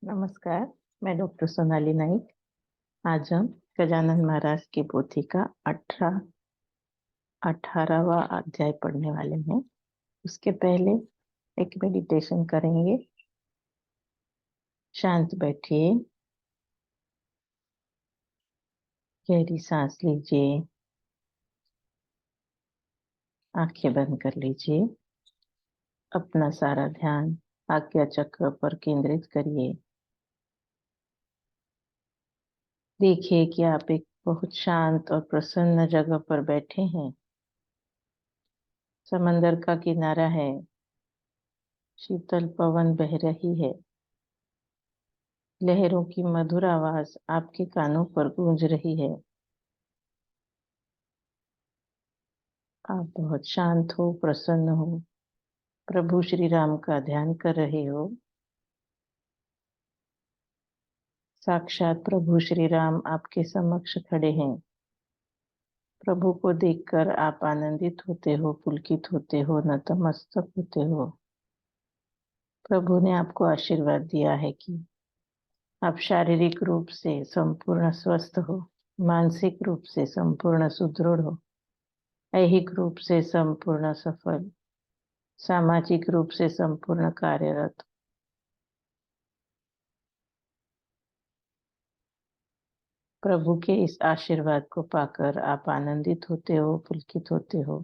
नमस्कार। मैं डॉक्टर सोनाली नाइक। आज हम गजानन महाराज की पोथी का 18वां अध्याय पढ़ने वाले हैं। उसके पहले एक मेडिटेशन करेंगे। शांत बैठिए, गहरी सांस लीजिए, आंखें बंद कर लीजिए। अपना सारा ध्यान आज्ञा चक्र पर केंद्रित करिए। देखिए कि आप एक बहुत शांत और प्रसन्न जगह पर बैठे हैं। समंदर का किनारा है, शीतल पवन बह रही है, लहरों की मधुर आवाज आपके कानों पर गूंज रही है। आप बहुत शांत हो, प्रसन्न हो, प्रभु श्री राम का ध्यान कर रहे हो। साक्षात प्रभु श्री राम आपके समक्ष खड़े हैं। प्रभु को देखकर आप आनंदित होते हो, पुलकित होते हो, नतमस्तक होते हो। प्रभु ने आपको आशीर्वाद दिया है कि आप शारीरिक रूप से संपूर्ण स्वस्थ हो, मानसिक रूप से संपूर्ण सुदृढ़ हो, ऐहिक रूप से संपूर्ण सफल, सामाजिक रूप से संपूर्ण कार्यरत। प्रभु के इस आशीर्वाद को पाकर आप आनंदित होते हो, पुलकित होते हो।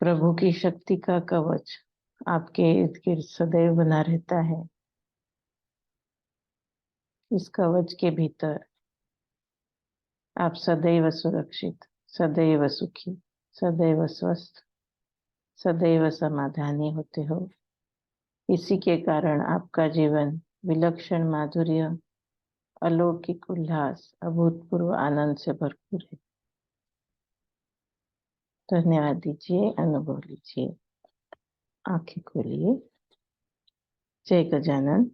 प्रभु की शक्ति का कवच आपके इर्द गिर्द सदैव बना रहता है। इस कवच के भीतर आप सदैव सुरक्षित, सदैव सुखी, सदैव स्वस्थ, सदैव समाधानी होते हो। इसी के कारण आपका जीवन विलक्षण माधुर्य, अलौकिक उल्लास, अभूतपूर्व आनंद से भरपूर है। धन्यवाद दीजिए, अनुभव लीजिए। आंखें खोलिए। जय गजानन।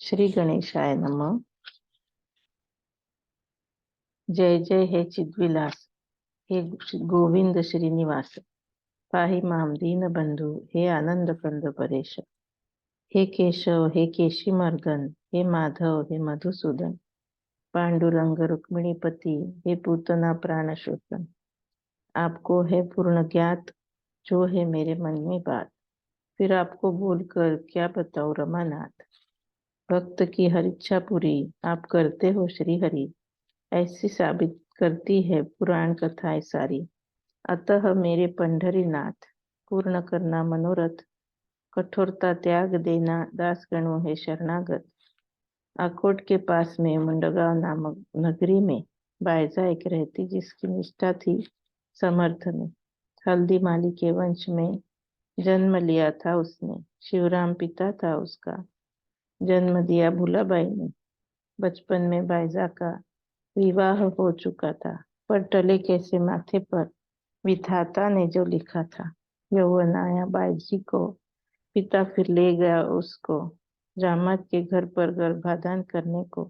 श्री गणेशाय नमः। जय जय हे चिद्विलास, हे गोविंद श्रीनिवास, पाहि माम दीन बंधु, हे आनंद कंद परेश। हे केशव, हे केशी मर्दन, हे माधव, हे मधुसूदन, पांडुरंग रुक्मिणीपति, हे पूतना प्राण शोषण। आपको है पूर्ण ज्ञात जो है मेरे मन में बात, फिर आपको बोलकर क्या बताऊं रमानाथ। भक्त की हर इच्छा पूरी आप करते हो श्री हरि, ऐसी साबित करती है पुराण कथाएं सारी। अतः मेरे पंढरीनाथ, पूर्ण करना मनोरथ, कठोरता त्याग देना, दास गणों है शरणागत। आकोट के पास में मुंडगांव नामक नगरी में बायजा एक रहती, जिसकी निष्ठा थी समर्थ में। हल्दी माली के वंश में जन्म लिया था उसने, शिवराम पिता था उसका। जन्म दिया भूलाबाई ने, बचपन में बायजा का विवाह हो चुका था, पर टले कैसे माथे पर विधाता ने जो लिखा था। यौवन आया बाईजी को, पिता फिर ले गया उसको जामात के घर पर गर्भाधान करने को,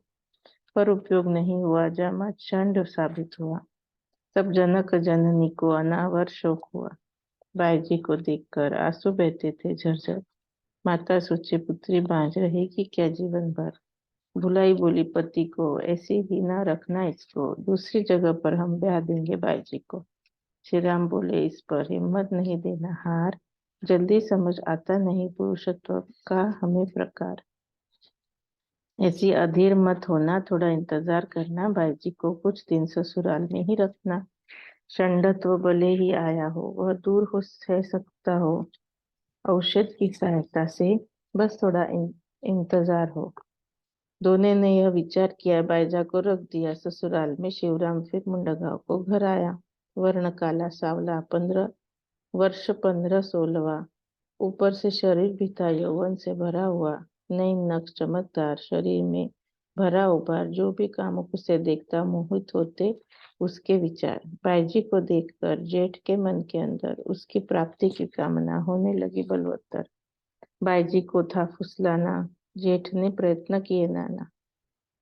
पर उपयोग नहीं हुआ, जामात षंड साबित हुआ। तब जनक जननी को अनावर शोक हुआ, बाईजी को देखकर आंसू बहते थे झरझर। माता सोचे पुत्री बांझ रहेगी क्या जीवन भर। भुलाई बोली पति को, ऐसे ही ना रखना इसको, दूसरी जगह पर हम ब्याह देंगे बाईजी को। श्री राम बोले, इस पर हिम्मत नहीं देना हार, जल्दी समझ आता नहीं पुरुषत्व का हमें प्रकार। ऐसी अधीर मत होना, थोड़ा इंतजार करना, बाईजी को कुछ दिन ससुराल में ही रखना। षंडत्व भले ही आया हो, वह दूर हो सह सकता हो औषध की सहायता से, बस थोड़ा इंतजार हो। दोनों ने यह विचार किया, बाईजा को रख दिया ससुराल में। शिवराम फिर मुंडगांव को घर आया। वर्ण काला सावला, 15 वर्ष 15-16, ऊपर से शरीर भी था यौवन से भरा हुआ, नैन नक्श चमकदार, शरीर में भरा उभार, जो भी कामुक उसे देखता मोहित होते उसके विचार। बाईजी को देखकर जेठ के मन के अंदर उसकी प्राप्ति की कामना होने लगी बलवत्तर। बाईजी को था फुसलाना, जेठ ने प्रयत्न किए नाना।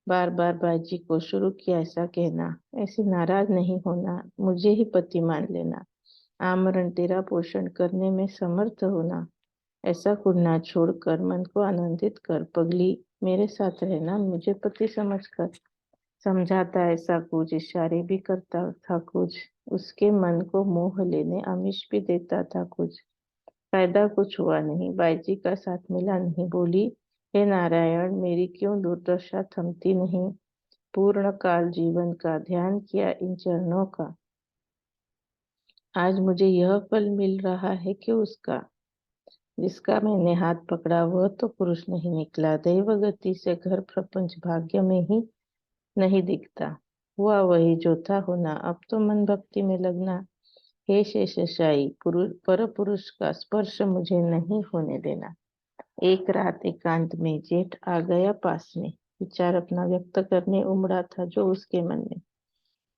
बार बार बाईजी को शुरू किया ऐसा कहना, ऐसे नाराज नहीं होना, मुझे ही पति मान लेना, आमरण तेरा पोषण करने में समर्थ होना, ऐसा कुढ़ना छोड़कर मन को आनंदित कर पगली मेरे साथ रहना, मुझे पति समझकर समझाता ऐसा कुछ, इशारे भी करता था कुछ, उसके मन को मोह लेने आमिष भी देता था कुछ। फायदा कुछ हुआ नहीं, बाईजी का साथ मिला नहीं। बोली, हे नारायण, मेरी क्यों दुर्दशा थमती नहीं। पूर्ण काल जीवन का ध्यान किया इन चरणों का, आज मुझे यह फल मिल रहा है कि उसका। जिसका मैंने हाथ पकड़ा वह तो पुरुष नहीं निकला, दैव गति से घर प्रपंच भाग्य में ही नहीं दिखता। हुआ वही जो था होना, अब तो मन भक्ति में लगना। हे शेषशायी, पर पुरुष का स्पर्श मुझे नहीं होने देना। एक रात एकांत में जेठ आ गया पास में, विचार अपना व्यक्त करने उमड़ा था जो उसके मन में।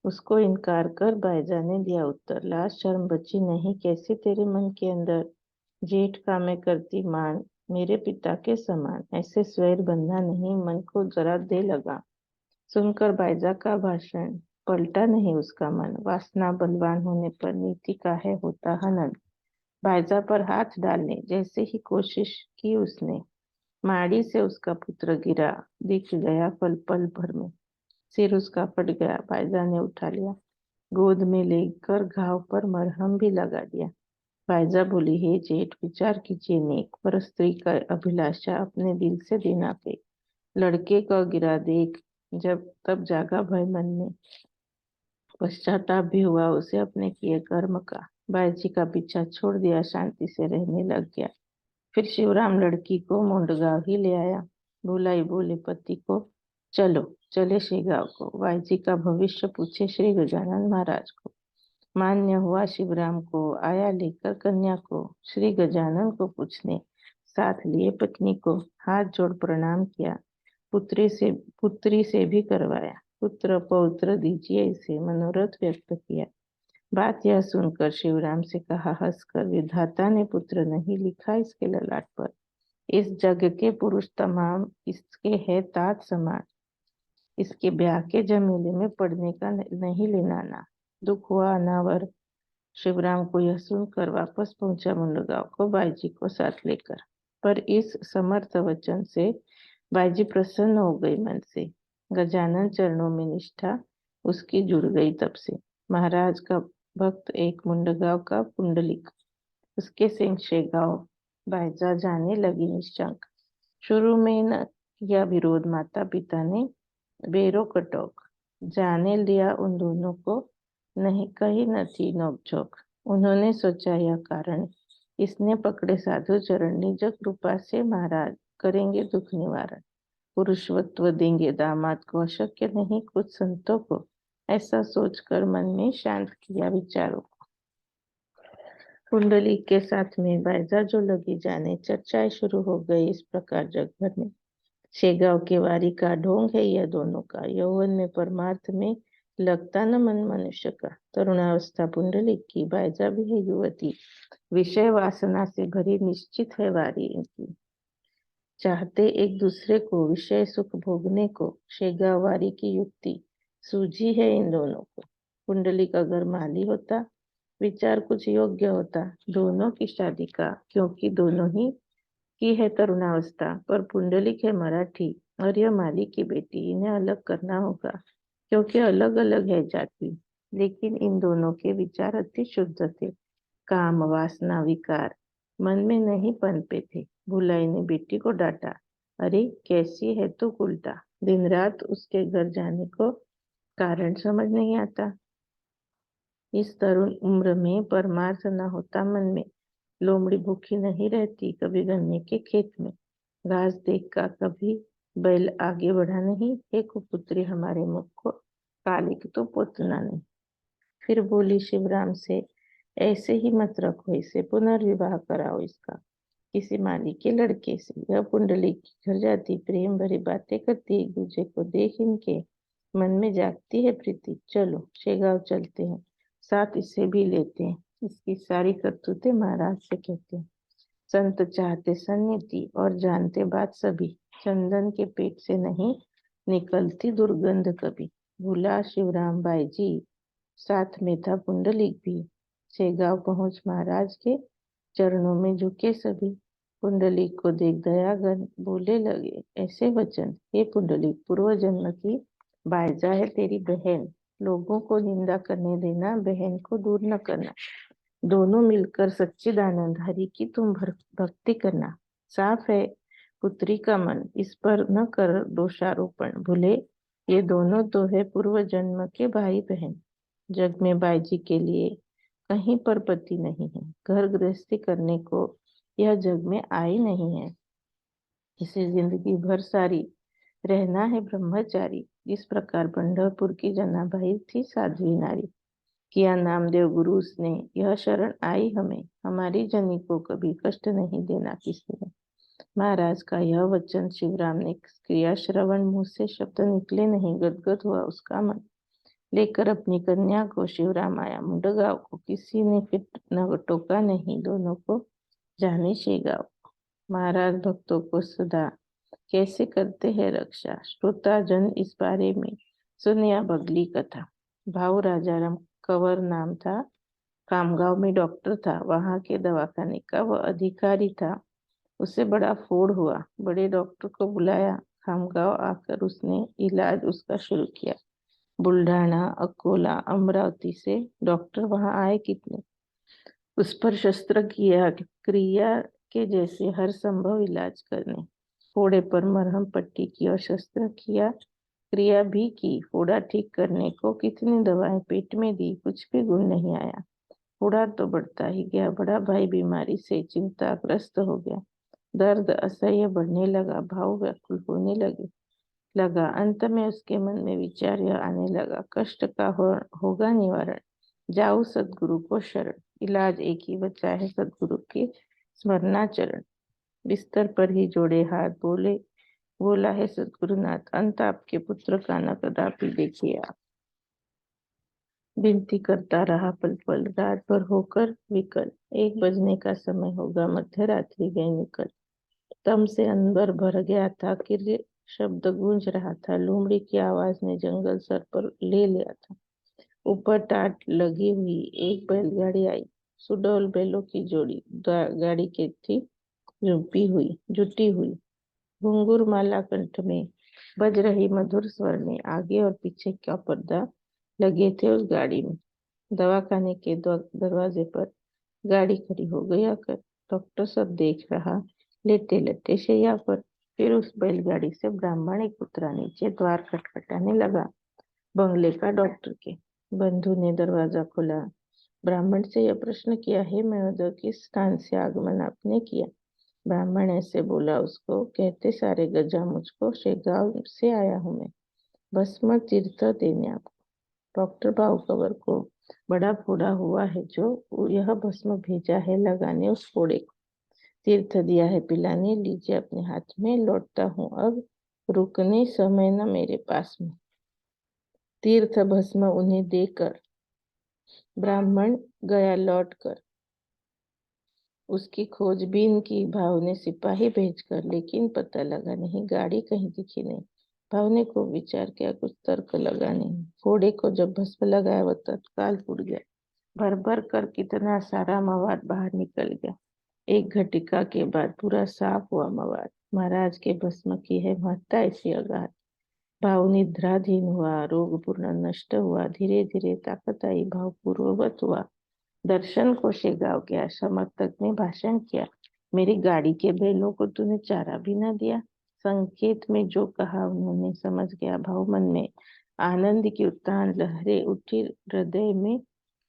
उसको इनकार कर बायजा ने दिया उत्तर, लाज शर्म बची नहीं कैसे तेरे मन के अंदर। जेठ का मैं करती मान, मेरे पिता के समान, ऐसे स्वैर बंधना नहीं, मन को जरा दे लगा। सुनकर बायजा का भाषण पलटा नहीं उसका मन, वासना बलवान होने पर नीति का है होता हनन। बायजा पर हाथ डालने जैसे ही कोशिश की उसने, माड़ी से उसका पुत्र गिरा, दिख गया पल पल भर में। सिर उसका फट गया, बायजा ने उठा लिया, गोद में लेकर घाव पर मरहम भी लगा दिया। बायजा बोली, हे जेठ, विचार कीजिए नेक, पर स्त्री का अभिलाषा अपने दिल से देना पे। लड़के का गिरा देख जब तब जागा भय मन में, पश्चाताप भी हुआ उसे अपने किए कर्म का। बाईजी का पीछा छोड़ दिया, शांति से रहने लग गया। फिर शिवराम लड़की को मुंडगांव ही ले आया। बुलाई बोले पति को, चलो चले श्री गांव को, बाईजी का भविष्य पूछे श्री गजानन महाराज को। मान्य हुआ शिवराम को, आया लेकर कन्या को, श्री गजानन को पूछने, साथ लिए पत्नी को। हाथ जोड़ प्रणाम किया, पुत्री से भी करवाया। पुत्र पौत्र दीजिए इसे, मनोरथ व्यक्त किया। बात यह सुनकर शिवराम से कहा हंसकर, विधाता ने पुत्र नहीं लिखा इसके ललाट पर। इस जग के पुरुष तमाम इसके है तात समान, इसके ब्याह के झमेले में पड़ने का नहीं लेना ना। दुख हुआ अनावर शिवराम को यह सुनकर वापस पहुंचा मुंडगांव को बाईजी को साथ लेकर। पर इस समर्थ वचन से बाईजी प्रसन्न हो गई मन से। गजानन चरणों में निष्ठा उसकी जुड़ गई तब से। महाराज का भक्त एक मुंडगांव का पुंडलिक, उसके सिंह शेगांव बायजा जाने लगी निशंक। शुरू में न किया विरोध माता पिता ने, बेरो कटोक जाने लिया उन दोनों को, नहीं कही न थी नोकझोंक। उन्होंने सोचा यह कारण, इसने पकड़े साधु चरण, निज कृपा से महाराज करेंगे दुख निवारण। पुरुषत्व देंगे दामाद को, अशक्य नहीं कुछ संतों को। ऐसा सोचकर मन में शांत किया विचारों को। कुंडली के साथ में बायजा जो लगी जाने, चर्चाएं शुरू हो गई इस प्रकार जग भर में। शेगांव के वारी का ढोंग है यह दोनों का, यौवन में परमार्थ में लगता न मन मनुष्य का। तरुणावस्था पुंडलिक की, बायजा भी है युवती, विषय वासना से भरी निश्चित है वारी इनकी। चाहते एक दूसरे को विषय सुख भोगने को, शेगांव वारी की युक्ति सूझी है इन दोनों को। पुंडलिक अगर माली होता, विचार कुछ योग्य होता दोनों की शादी का, क्योंकि दोनों ही की है तरुणावस्था। पर पुंडलिक है मराठी और यह माली की बेटी, इन्हें अलग करना होगा, क्योंकि अलग अलग है जाति। लेकिन इन दोनों के विचार अति शुद्ध थे, काम वासना विकार मन में नहीं पनपे थे। भुलाई ने बेटी को डांटा, अरे कैसी है तू उल्टा, दिन रात उसके घर जाने को कारण समझ नहीं आता। इस तरुण उम्र में परमार्थ न होता मन में, लोमड़ी भूखी नहीं रहती कभी गन्ने के खेत में। घास देख का कभी बैल आगे बढ़ा नहीं, हे कुपुत्री हमारे मुख को कालिक तो पोतना नहीं। फिर बोली शिवराम से, ऐसे ही मत रखो इसे, पुनर्विवाह कराओ इसका किसी माली के लड़के से। यह पुंडली की घर जाती, प्रेम भरी बातें करती, एक दूसरे को देख इनके मन में जागती है प्रीति। चलो शेगांव चलते हैं, साथ इसे भी लेते हैं, इसकी सारी करतूतें महाराज से कहते हैं। संत चाहते सन्निधि और जानते बात सभी, चंदन के पेट से नहीं निकलती दुर्गंध कभी। भूला शिवराम बाईजी, साथ में था पुंडलिक भी। शेगांव पहुंच महाराज के चरणों में झुके सभी। पुंडलिक को देख दयागण बोले लगे ऐसे वचन, हे पुंडलिक, पूर्व जन्म की बायजा है तेरी बहन, लोगों को निंदा करने देना, बहन को दूर न करना, दोनों मिलकर सच्चिदानंद हरि की तुम भक्ति करना। साफ है पुत्री का मन, इस पर न कर दोषारोपण, भूले ये दोनों तो है पूर्व जन्म के भाई बहन। जग में बाईजी के लिए कहीं पर पति नहीं है, घर गृहस्थी करने को यह जग में आई नहीं है, इसे जिंदगी भर सारी रहना है ब्रह्मचारी। इस प्रकार पंढरपुर की जनाबाई थी साध्वी नारी, किया नामदेव गुरु उसने, यह शरण आई हमें, हमारी जनी को कभी कष्ट नहीं देना किसी ने। महाराज का यह वचन शिवराम ने क्रिया श्रवण, मुंह से शब्द निकले नहीं, गदगद हुआ उसका मन। लेकर अपनी कन्या को शिवराम आया मुंडगांव को, किसी ने फिर न टोका नहीं, दोनों को जाने शेगांव। महाराज भक्तों को सदा कैसे करते हैं रक्षा, श्रोता जन इस बारे में सुनिया बगली कथा। भाऊ राजाराम कंवर नाम था, खामगांव में डॉक्टर था, वहां के दवाखाने का वह अधिकारी था। उसे बड़ा फोड़ हुआ, बड़े डॉक्टर को बुलाया, खामगांव आकर उसने इलाज उसका शुरू किया। बुल्ढाना, अकोला, अमरावती से डॉक्टर वहां आए कितने, उस पर शस्त्र किया क्रिया के जैसे हर संभव इलाज करने। फोड़े पर मरहम पट्टी की और शस्त्र किया, क्रिया भी की। फोड़ा ठीक करने को कितनी दवाएं पेट में दी, कुछ भी गुण नहीं आया। फोड़ा तो बढ़ता ही गया। बड़ा भाई बीमारी से चिंताग्रस्त हो गया, दर्द असह्य बढ़ने लगा, भाव व्याकुल होने लगा। अंत में उसके मन में विचार यह आने लगा, कष्ट का होगा निवारण, जाऊं सदगुरु को शरण। इलाज एक ही बचा है, सदगुरु के स्मरणाचरण। बिस्तर पर ही जोड़े हाथ, बोला है सदगुरुनाथ, अंत आपके पुत्र का न कदापि देखिए आप। विनती करता रहा पल पल, रात भर होकर विकल, 1 बजने का समय होगा, मध्य रात्रि गई निकल। तम से अंबर भर गया था, किर्र शब्द गूंज रहा था, लोमड़ी की आवाज ने जंगल सर पर ले लिया था। ऊपर टाट लगी हुई एक बैलगाड़ी आई, सुडौल बैलों की जोड़ी गाड़ी के थी जुटी हुई। घुंघरू माला कंठ में बज रही मधुर स्वर में, आगे और पीछे का पर्दा लगे थे उस गाड़ी में। दवाखाने के दरवाजे पर गाड़ी खड़ी हो गया कर, डॉक्टर सब देख रहा, लेटे लेटे शैया पर। फिर उस बैलगाड़ी से ब्राह्मण एक उतरा, नीचे द्वार खटखटाने लगा बंगले का डॉक्टर के। बंधु ने दरवाजा खोला, ब्राह्मण से यह प्रश्न किया, हे महोदय, किस स्थान से आगमन आपने किया? ब्राह्मण ऐसे बोला उसको, कहते सारे गजा मुझको, शेगांव से आया हूं मैं, भस्म तीर्थ देने आपको। डॉक्टर भाऊ कंवर को बड़ा फोड़ा हुआ है, जो यह भस्म भेजा है लगाने उस फोड़े को, तीर्थ दिया है पिलाने, लीजिए अपने हाथ में, लौटता हूँ अब, रुकने समय न मेरे पास में। तीर्थ भस्म उन्हें देकर ब्राह्मण गया लौट कर। उसकी खोजबीन की भाव ने सिपाही भेजकर, लेकिन पता लगा नहीं, गाड़ी कहीं दिखी नहीं। भाव ने को विचार किया, कुछ तर्क लगा नहीं। फोड़े को जब भस्म लगाया वह तत्काल फूट गया, भर भर कर कितना सारा मवाद बाहर निकल गया। 1 घटिका के बाद पूरा साफ हुआ मवाद। महाराज के भस्म की है महत्ता ऐसी अगाध। भाव निद्राधीन हुआ, रोग पूर्ण नष्ट हुआ, धीरे धीरे ताकत आई, भाव पूर्ववत हुआ। दर्शन को शेगांव गया, समर्थक ने भाषण किया, मेरी गाड़ी के बैलों को तूने चारा भी न दिया। संकेत में जो कहा उन्होंने समझ गया। भाव मन में आनंद की उत्तान लहरें उठी,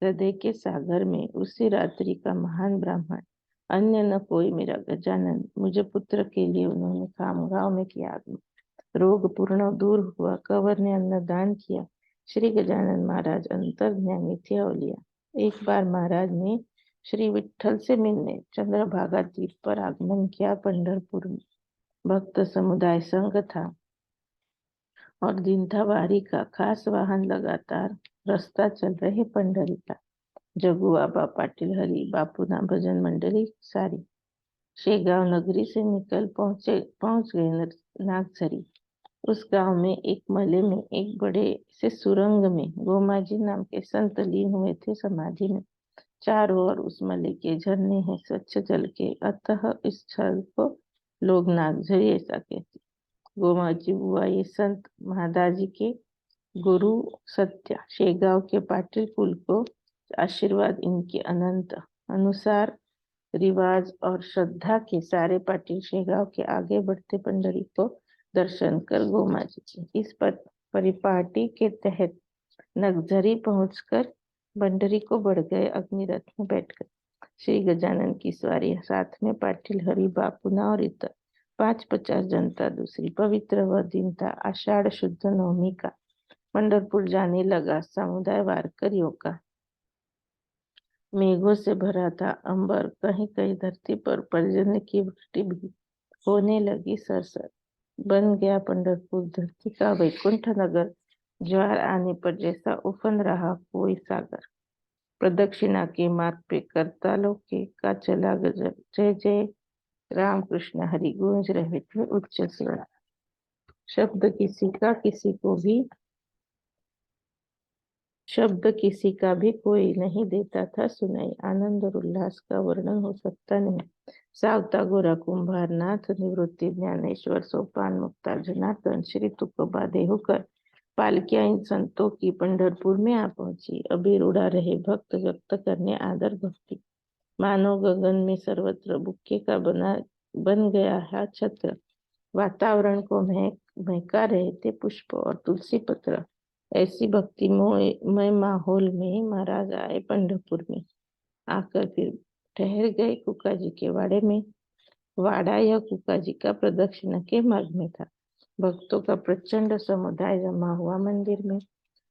हृदय के सागर में। उसी रात्रि का महान ब्राह्मण अन्य न कोई मेरा गजानन, मुझे पुत्र के लिए उन्होंने खामगांव में किया आगमन। रोग पूर्ण दूर हुआ, कंवर ने अन्नदान किया, श्री गजानन महाराज अंतर्ध्यामी थे अवलिया। एक बार महाराज ने श्री विठ्ठल से मिलने चंद्रभागा तीर्थ पर आगमन किया। पंढरपुर में भक्त समुदाय संघ था और दिन था वारी का, खास वाहन लगातार रास्ता चल रहे पंढरी का। जगू बाबा, पाटिल हरी, बापूना भजन मंडली सारी। शेगांव नगरी से निकल पहुंच गए नागझरी। उस गांव में एक मले में एक बड़े से सुरंग में गोमाजी नाम के संत लीन हुए थे समाधि में। चारों ओर उस मलय के झरने हैं, स्वच्छ जल के, अतः इस स्थल को लोग नागझरी ऐसा कहते। गोमाची बुआ ये संत महादाजी के गुरु सत्या शेगांव के पाटिल कुल को आशीर्वाद इनके अनंत अनुसार रिवाज और श्रद्धा के सारे पाटिल शेगांव के आगे बढ़ते पंडरी को दर्शन कर गोमाजी की इस परिपाटी के तहत नगझरी पहुंचकर पंडरी को बढ़ गए। अग्निरथ में बैठकर श्री गजानन की सवारी, साथ में पाटिल हरि बापुना और इतर 550 जनता। दूसरी पवित्र वह दिन था, आषाढ़ शुद्ध नवमी का। पंढरपुर जाने लगा। समुदाय वारकरियों का मेघों से भरा था अंबर, कहीं कहीं धरती पर पर्जन्य की वृष्टि भी होने लगी। सरसर बन गया पंढरपुर धरती का वैकुंठ नगर। ज्वार आने पर जैसा उफन रहा कोई सागर। प्रदक्षिणा के मार्ग पे करतालों के का चला गजर, जय जय राम कृष्ण हरि गूंज रहे थे उच्च स्वर। शब्द किसी का भी कोई नहीं देता था सुनाई। आनंद और उल्लास का वर्णन हो सकता नहीं। सावता गोरा कुंभार नाथ, निवृत्ति ज्ञानेश्वर, सोपान मुक्ता जनार्दन, श्री तुकोबा देहुकर, पालकियां इन संतों की पंढरपुर में आ पहुंची। अबीर उड़ा रहे भक्त, व्यक्त करने आदर भक्ति। मानो गगन में सर्वत्र बुक्के का बन गया है छत्र। वातावरण को महका रहे थे पुष्प और तुलसी पत्र। ऐसी भक्तिमय माहौल में महाराज आए पंढरपुर में। आकर फिर ठहर गए कुका जी के वाड़े में। वाड़ा यह कुका जी का प्रदक्षिणा के मार्ग में था। भक्तों का प्रचंड समुदाय जमा हुआ मंदिर में।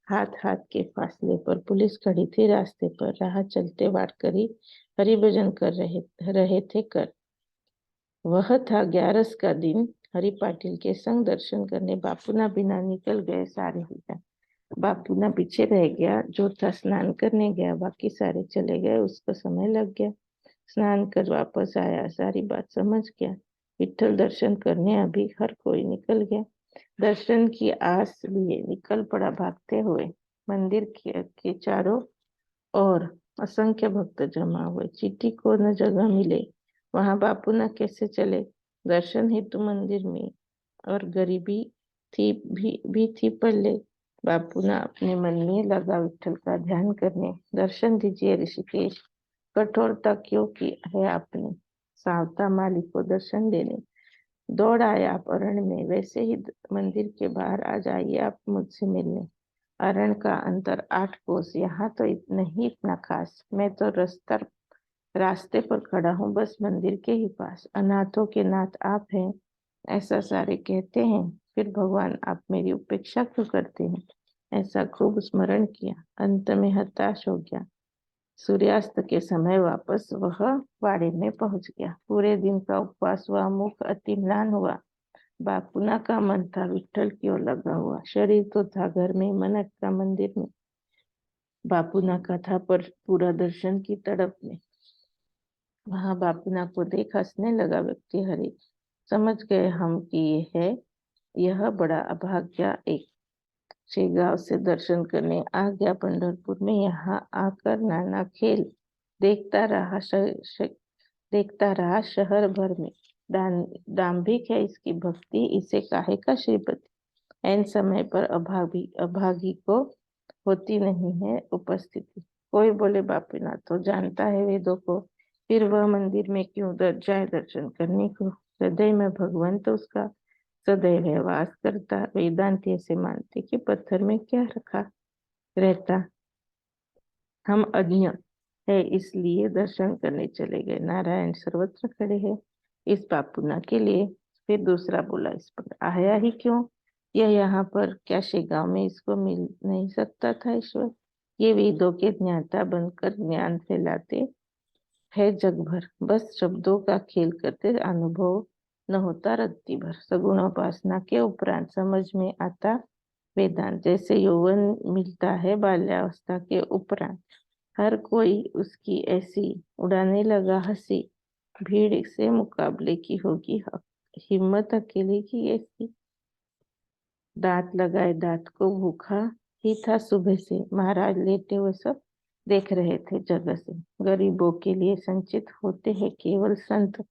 हाथ हाथ के फासले पर पुलिस खड़ी थी। रास्ते पर राह चलते वारकरी हरिभजन कर रहे थे कर। वह था 11 का दिन। हरि पाटिल के संग दर्शन करने बापूना बिना निकल गए सारे ही जन। बापूना पीछे रह गया, जो था स्नान करने गया। बाकी सारे चले गए, उसका समय लग गया। स्नान कर वापस आया, सारी बात समझ गया। विठल दर्शन करने अभी हर कोई निकल गया। दर्शन की आस लिए निकल पड़ा भागते हुए। मंदिर के चारों ओर असंख्य भक्त जमा हुए। चीटी को न जगह मिले, वहां बापू न कैसे चले। दर्शन हेतु मंदिर में और गरीबी भी थी पल्ले। बापू न अपने मन में लगा विठल का ध्यान करने। दर्शन दीजिए ऋषिकेश, कठोरता क्यों की है आपने। सावता माली को दर्शन देने दौड़ आए आप अरण में। वैसे ही मंदिर के बाहर आ जाइए आप मुझसे मिलने। अरण का अंतर 8 कोस। यहाँ तो नहीं इतना खास। मैं तो रास्ते पर खड़ा हूँ, बस मंदिर के ही पास। अनाथों के नाथ आप हैं ऐसा सारे कहते हैं, फिर भगवान आप मेरी उपेक्षा क्यों करते हैं। ऐसा खूब स्मरण किया, अंत में हताश हो गया। सूर्यास्त के समय वापस वह वाड़े में पहुंच गया। पूरे दिन का उपवास हुआ, मुख अति म्लान हुआ। बापुना का मन था विठल की ओर लगा हुआ। शरीर तो था घर में, मन अटका मंदिर में। बापुना का था पर पूरा दर्शन की तड़प में। वहां बापुना को देख हंसने लगा व्यक्ति। हरि समझ गए हम कि यह बड़ा अभाग्य एक शेगांव से दर्शन करने आ गया पंढरपुर में। यहाँ आकर नाना खेल देखता रहा शहर भर में। दाम्भिक है इसकी भक्ति, इसे काहे का श्रीपति। ऐन समय पर अभागी को होती नहीं है उपस्थिति। कोई बोले बापूनाथ तो जानता है वेदों को, फिर वह मंदिर में क्यों जाए दर्शन करने को। हृदय में भगवंत उसका सदैव है वास करता। वेदांत ऐसे मानते कि पत्थर में क्या रखा रहता। हम अज्ञ है इसलिए दर्शन करने चले गए। नारायण सर्वत्र खड़े हैं इस बापुना के लिए। फिर दूसरा बोला, इस पर आया ही क्यों। यह यहाँ पर क्या शेगांव में इसको मिल नहीं सकता था ईश्वर। ये वेदों के ज्ञाता बनकर ज्ञान फैलाते है जग भर। बस शब्दों का खेल करते अनुभव न होता रत्ती भर। सगुण उपासना के उपरांत समझ में आता वेदांत। जैसे यौवन मिलता है बाल्यावस्था के उपरांत। हर कोई उसकी ऐसी उड़ाने लगा हंसी। भीड़ से मुकाबले की होगी हिम्मत अकेले की ऐसी। दांत लगाए दांत को भूखा ही था सुबह से। महाराज लेटे हुए सब देख रहे थे जगह से। गरीबों के लिए संचित होते हैं केवल संत,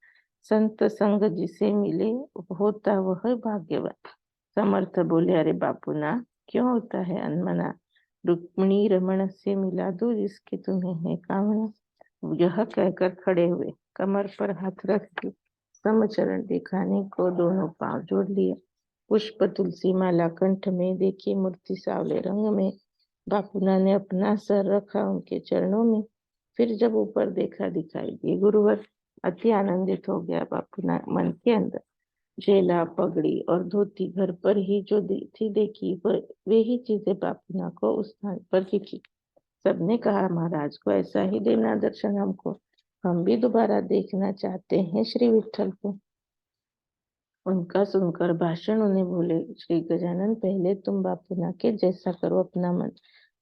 संत संग जिसे मिले होता वह भाग्यवान। समर्थ बोले, अरे बापू ना, क्यों होता है अनमना, रुक्मिणी रमण से मिला दो जिसके तुम्हें है कामना। यह कहकर खड़े हुए, कमर पर हाथ रख के समचरण दिखाने को दोनों पांव जोड़ लिए। पुष्प तुलसी माला कंठ में, देखी मूर्ति सावले रंग में। बापूना ने अपना सर रखा उनके चरणों में, फिर जब ऊपर देखा दिखाई दिए गुरुवर। अति आनंदित हो गया बापूना मन के अंदर। झेला, पगड़ी और धोती घर पर ही जो थी देखी, वे ही चीजें बापूना को उस स्थान पर दिखी। सबने कहा, महाराज को ऐसा ही देना दर्शन हमको, हम भी दोबारा देखना चाहते हैं श्री विठल को। उनका सुनकर भाषण उन्हें बोले, श्री गजानन, पहले तुम बापूना के जैसा करो अपना मन,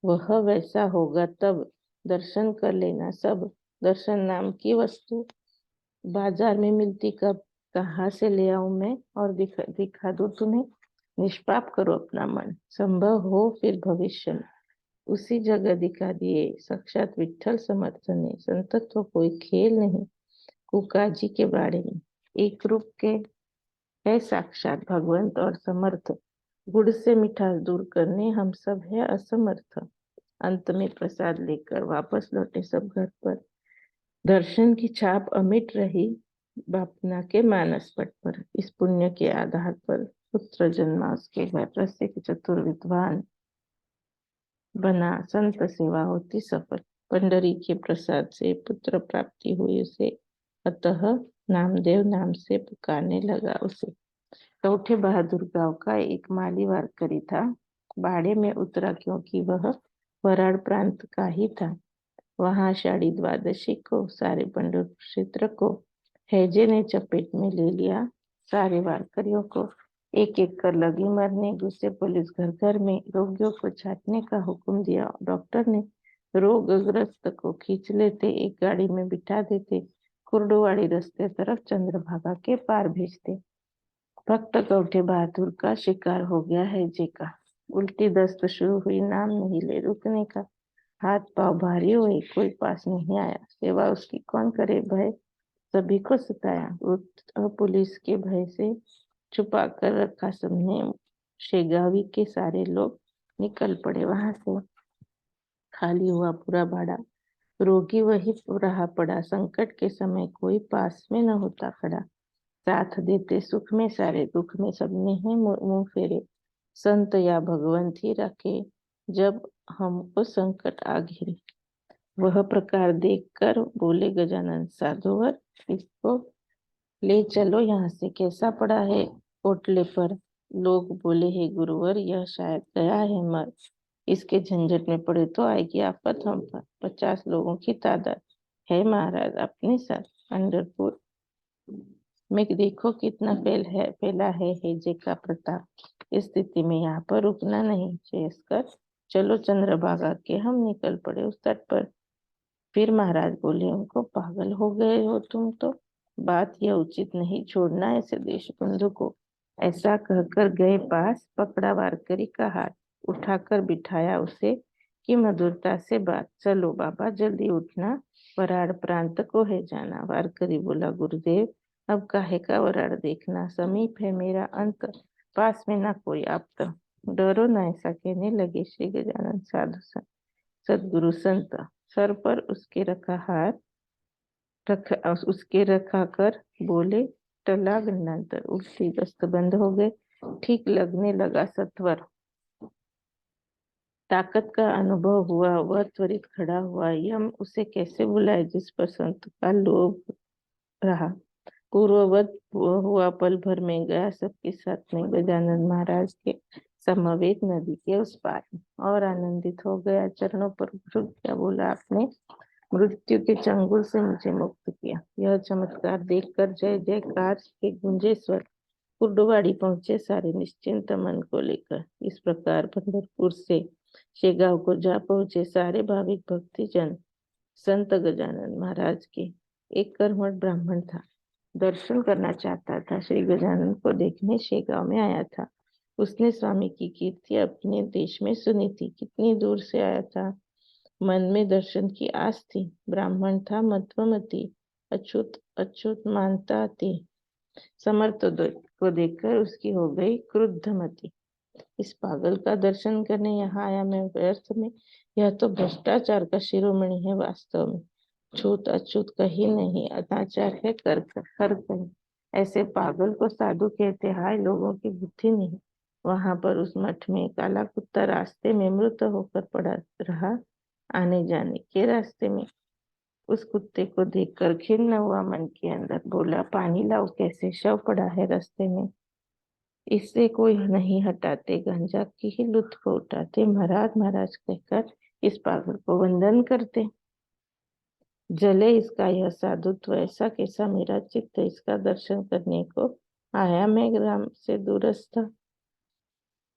वह वैसा होगा तब दर्शन कर लेना सब। दर्शन नाम की वस्तु बाजार में मिलती कब, कहाँ से ले आऊं मैं और दिखा दूं तुम्हें। निष्पाप करो अपना मन, संभव हो फिर भविष्य में। उसी जगह दिखा दिए साक्षात विठल समर्थ ने। संतत्व कोई खेल नहीं, कुकाजी के बारे में एक रूप के है साक्षात भगवंत और समर्थ। गुड़ से मिठास दूर करने हम सब है असमर्थ। अंत में प्रसाद लेकर वापस लौटे सब घर पर। दर्शन की छाप अमिट रही बापना के मानस पट पर। इस पुण्य के आधार पर पुत्र जन्मा उसके घर, रसिक चतुर विद्वान बना, संत सेवा होती सफल। पंडरी के प्रसाद से पुत्र प्राप्ति हुई उसे, अतः नामदेव नाम से पुकारने लगा उसे। चौथे बहादुर गांव का एक माली वारकरी था। बाड़े में उतरा क्योंकि वह वराड़ प्रांत का ही था। वहां आषाढ़ी द्वादशी को सारे पंडर क्षेत्र को हैजे ने चपेट में ले लिया। सारे वारकरियों को एक एक कर लगी मरने। घुसे पुलिस घर घर में, रोगियों को छांटने का हुक्म दिया। डॉक्टर ने रोगग्रस्त को खींच लेते, एक गाड़ी में बिठा देते, कुर्डुवाड़ी रास्ते तरफ चंद्रभागा के पार भेजते। भक्त गौठे बहादुर का शिकार हो गया हैजे का। उल्टी दस्त शुरू हुई, नाम नहीं ले रुकने का। हाथ पांव भारी हुए, कोई पास नहीं आया। सेवा उसकी कौन करे, भय सभी को सताया। पुलिस के भय से छुपा कर रखा सबने। शेगावी के सारे लोग निकल पड़े वहां से। खाली हुआ पूरा बाड़ा, रोगी वही रहा पड़ा। संकट के समय कोई पास में न होता खड़ा। साथ देते सुख में सारे, दुख में सबने ही मुंह फेरे। संत या भगवंत ही रखे जब हमको संकट आ घिरे। वह प्रकार देखकर बोले गजानन, साधुवर इसको ले चलो यहाँ से, कैसा पड़ा है ओटले पर। लोग बोले, हे गुरुवर, यह शायद गया है मर, इसके झंझट में पड़े तो आएगी आफत हम पर। 50 लोगों की तादाद है महाराज अपने साथ। पंढरपुर में देखो कितना फैला है हैजे का प्रताप। इस स्थिति में यहाँ पर रुकना नहीं, शेष कर चलो चंद्रभागा के। हम निकल पड़े उस तट पर। फिर महाराज बोले उनको, पागल हो गए हो तुम तो, बात यह उचित नहीं छोड़ना ऐसे देश बंधु को। ऐसा कहकर गए पास, पकड़ा वारकरी का हाथ, उठाकर बिठाया उसे कि मधुरता से बात। चलो बाबा जल्दी उठना, वराड़ प्रांत को है जाना। वारकरी बोला, गुरुदेव अब काहे का वराड़ देखना, समीप है मेरा अंत, पास में ना कोई आपत। डरो न, ऐसा कहने लगे श्री गजानन साधु संत सदगुरु संत। सर पर उसके रखा कर बोले, टला गन्नांतर। उल्टी दस्त बंद हो गए, ठीक लगने लगा सत्वर। ताकत का अनुभव हुआ, वह त्वरित खड़ा हुआ। यम उसे कैसे बुलाए जिस पर संत का लोभ रहा। पूर्ववत हुआ, पल भर में गया सबके साथ में गजानन महाराज के समवेत नदी के उस पार। और आनंदित हो गया, चरणों पर झुक गया, बोला, आपने मृत्यु के चंगुल से मुझे मुक्त किया। यह चमत्कार देखकर जय जयकार के गूंजे स्वर। कुर्डुवाड़ी पहुंचे सारे निश्चिंत मन को लेकर। इस प्रकार पंढरपुर से शेगांव को जा पहुंचे सारे भाविक भक्तिजन। संत गजानन महाराज के एक कर्मठ ब्राह्मण था, दर्शन करना चाहता था। श्री गजानन को देखने शेगांव में आया था। उसने स्वामी की कीर्ति अपने देश में सुनी थी। कितनी दूर से आया था, मन में दर्शन की आस थी। ब्राह्मण था मध्वमती, अच्युत अच्युत मानता थी। समर्थ को देखकर उसकी हो गई क्रुद्धमती। इस पागल का दर्शन करने यहाँ आया मैं व्यर्थ में। यह तो भ्रष्टाचार का शिरोमणि है वास्तव में। छूत अछूत कहीं नहीं, अनाचार है कर हर कहीं। ऐसे पागल को साधु कहते। हाय, लोगों की बुद्धि नहीं। वहां पर उस मठ में काला कुत्ता रास्ते में मृत होकर पड़ा रहा। आने जाने के रास्ते में उस कुत्ते को देखकर खिन्न हुआ मन के अंदर। बोला, पानी लाओ, कैसे शव पड़ा है रास्ते में। इससे कोई नहीं हटाते, गांजा की ही लुत्फ उठाते। महाराज महाराज कहकर इस पागल को वंदन करते। जले इसका यह साधुत्व, ऐसा कैसा मेरा चित्त इसका दर्शन करने को आया मैं ग्राम से दूरस्थ।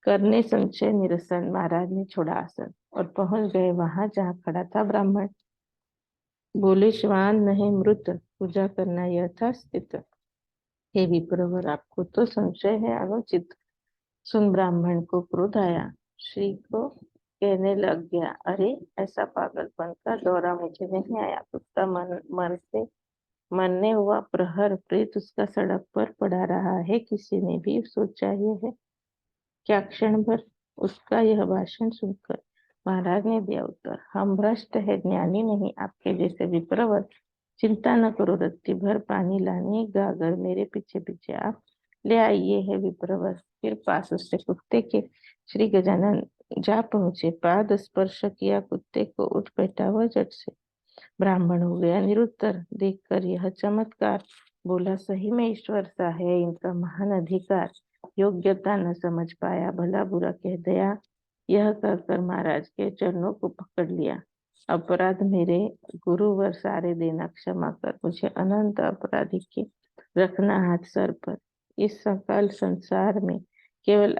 करने संशय निरसन महाराज ने छोड़ा आसन और पहुंच गए वहां जहां खड़ा था ब्राह्मण। बोले, श्वान नहीं मृत, पूजा करना यह था स्थित। हे विप्रवर, आपको तो संशय है अनुचित। सुन ब्राह्मण को क्रोध आया। श्री को कहने लग गया, अरे ऐसा पागलपन का दौरा मुझे नहीं आया। कुत्ता मन से मरने हुआ प्रहर, प्रेत उसका सड़क पर पड़ा रहा है, किसी ने भी सोचा ये है क्या। क्षण भर उसका यह भाषण सुनकर महाराज ने दिया उत्तर, हम भ्रष्ट है, ज्ञानी नहीं। आपके जैसे विप्रवर, चिंता न करो, रत्ती भर पानी लाने गागर मेरे पीछे पीछे आप ले आइए। है विप्रवर फिर पास उससे कुत्ते के। श्री गजानन जा पहुंचे, पाद स्पर्श किया कुत्ते को, उठ बैठा वह झट से। ब्राह्मण हो गया निरुत्तर देखकर यह चमत्कार। बोला, सही में ईश्वर सा है इनका महान अधिकार। योग्यता न समझ पाया, भला बुरा कह दिया। यह कहकर महाराज के चरणों को पकड़ लिया। अपराध मेरे गुरुवर सारे देना, क्षमा कर मुझे अनंत अपराधी के रखना हाथ सर पर। इस सकल संसार में केवल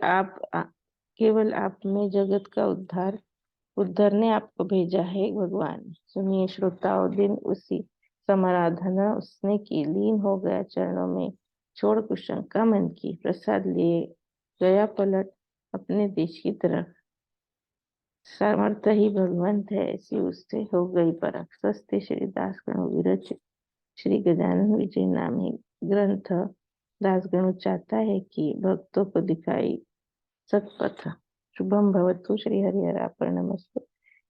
आप में जगत का उद्धर ने आपको भेजा है भगवान। सुनिए श्रोताओं, दिन उसी समाराधना उसने की, लीन हो गया चरणों में, छोड़ कुशंका मन की। प्रसाद लिए गया पलट अपने देश की तरफ। समर्थ ही भगवंत है, ऐसी उससे हो गई परख। सस्ते श्री दासगणु विरचित श्री गजानन विजय नामी ग्रंथ। दासगणु चाहता है कि भक्तों को दिखाई सत्पथ। शुभम भवतु। श्री हरिहरार्पणमस्तु।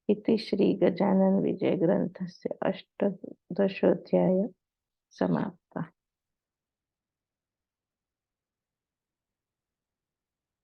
इति श्री गजानन विजय ग्रंथस्य अष्टादशोऽध्यायः समाप्तः।